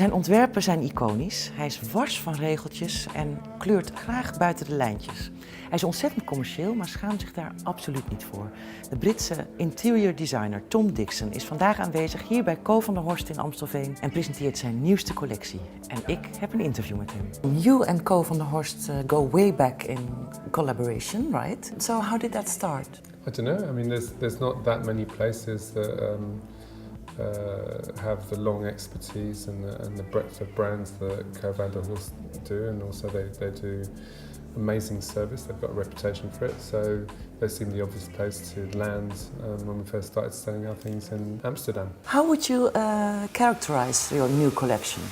Zijn ontwerpen zijn iconisch. Hij is wars van regeltjes en kleurt graag buiten de lijntjes. Hij is ontzettend commercieel, maar schaamt zich daar absoluut niet voor. De Britse interior designer Tom Dixon is vandaag aanwezig hier bij Co van der Horst in Amstelveen en presenteert zijn nieuwste collectie. En ik heb een interview met hem. You and Co van der Horst go way back in collaboration, right? So how did that start? I don't know. I mean, there's not that many places that have the long expertise and the breadth of brands that Co van der Horst do, and also they do amazing service. They've got a reputation for it, so they seemed the obvious place to land when we first started selling our things in Amsterdam. How would you characterize your new collection?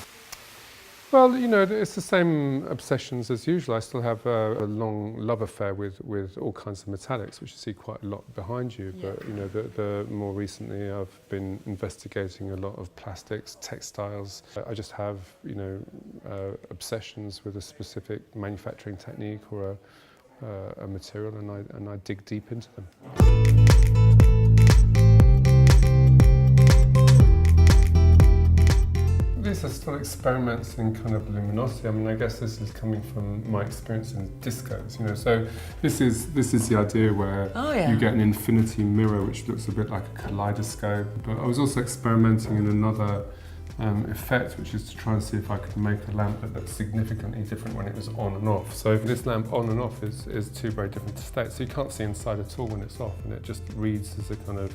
Well, you know, it's the same obsessions as usual. I still have a long love affair with all kinds of metallics, which you see quite a lot behind you. Yeah. But you know, the more recently, I've been investigating a lot of plastics, textiles. I just have, you know, obsessions with a specific manufacturing technique or a material, and I dig deep into them. These are still experiments in kind of luminosity. I mean, I guess this is coming from my experience in discos, you know. So this is the idea where you get an infinity mirror, which looks a bit like a kaleidoscope. But I was also experimenting in another effect, which is to try and see if I could make a lamp that looked significantly different when it was on and off. So this lamp on and off is two very different states. So you can't see inside at all when it's off, and it just reads as a kind of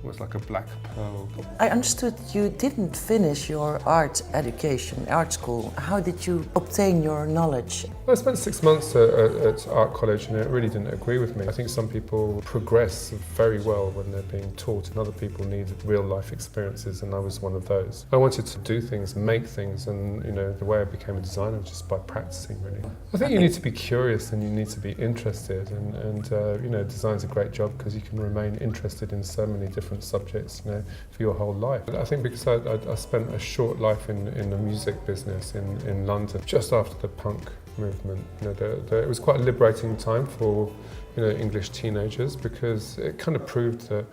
almost like a black pearl. I understood you didn't finish your art education, art school. How did you obtain your knowledge? Well, I spent 6 months at art college, and it really didn't agree with me. I think some people progress very well when they're being taught, and other people need real life experiences, and I was one of those. I wanted to do things, make things, and you know, the way I became a designer was just by practicing, really. I think you need to be curious and you need to be interested, and you know, design's a great job because you can remain interested in so many different subjects, you know, for your whole life. I think because I spent a short life in the music business in London just after the punk movement. You know, it was quite a liberating time for, you know, English teenagers, because it kind of proved that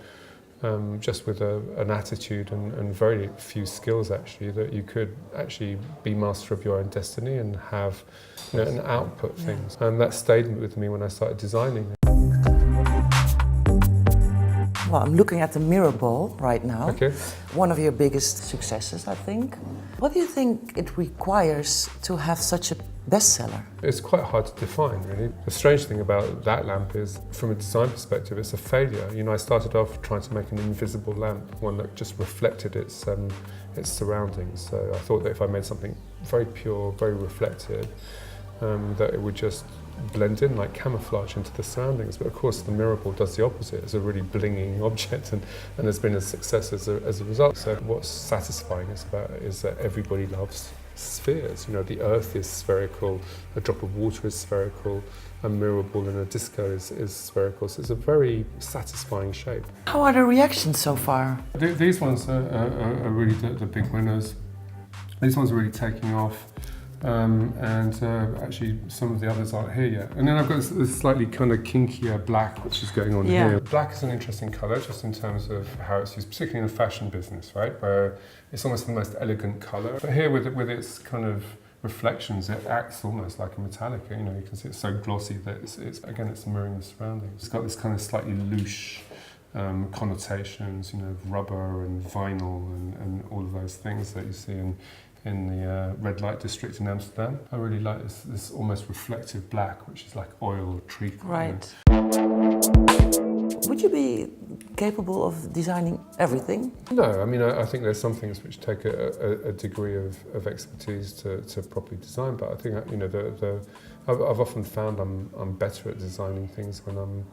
just with an attitude and very few skills actually, that you could actually be master of your own destiny and have, you know, and output things. And that stayed with me when I started designing. Well, I'm looking at the mirror ball right now. Okay. One of your biggest successes, I think. What do you think it requires to have such a bestseller? It's quite hard to define, really. The strange thing about that lamp is, from a design perspective, it's a failure. You know, I started off trying to make an invisible lamp, one that just reflected its surroundings. So I thought that if I made something very pure, very reflective, that it would just blend in like camouflage into the surroundings. But of course the mirror ball does the opposite. It's a really blinging object, and has been a success as a result. So what's satisfying is that everybody loves spheres. You know, the earth is spherical, a drop of water is spherical, a mirror ball in a disco is spherical. So it's a very satisfying shape. How are the reactions so far? These ones are really the big winners. These ones are really taking off. Actually some of the others aren't here yet. And then I've got this slightly kind of kinkier black which is going on here. Black is an interesting colour just in terms of how it's used, particularly in the fashion business, right? Where it's almost the most elegant colour. But here with its kind of reflections, it acts almost like a metallic. You know, you can see it's so glossy that it's mirroring the surroundings. It's got this kind of slightly loose connotations, you know, rubber and vinyl and all of those things that you see in the red light district in Amsterdam. I really like this almost reflective black, which is like oil or treacle. Right. Would you be capable of designing everything? No, I mean, I think there's some things which take a degree of expertise to properly design, but I think, you know, I've often found I'm better at designing things when I'm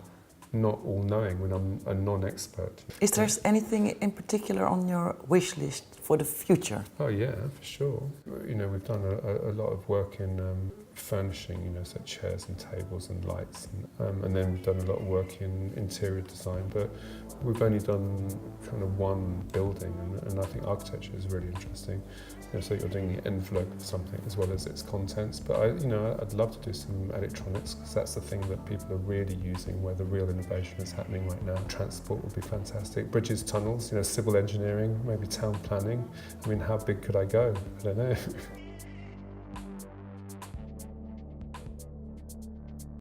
not all-knowing, when I'm a non-expert. Is there anything in particular on your wish list for the future? Oh yeah, for sure. You know, we've done a lot of work in furnishing, you know, so chairs and tables and lights, and then we've done a lot of work in interior design, but we've only done kind of one building, and I think architecture is really interesting. You know, so you're doing the envelope of something as well as its contents, but I'd love to do some electronics, because that's the thing that people are really using, where the real innovation is happening right now. Transport would be fantastic. Bridges, tunnels, you know, civil engineering, maybe town planning. I mean, how big could I go? I don't know.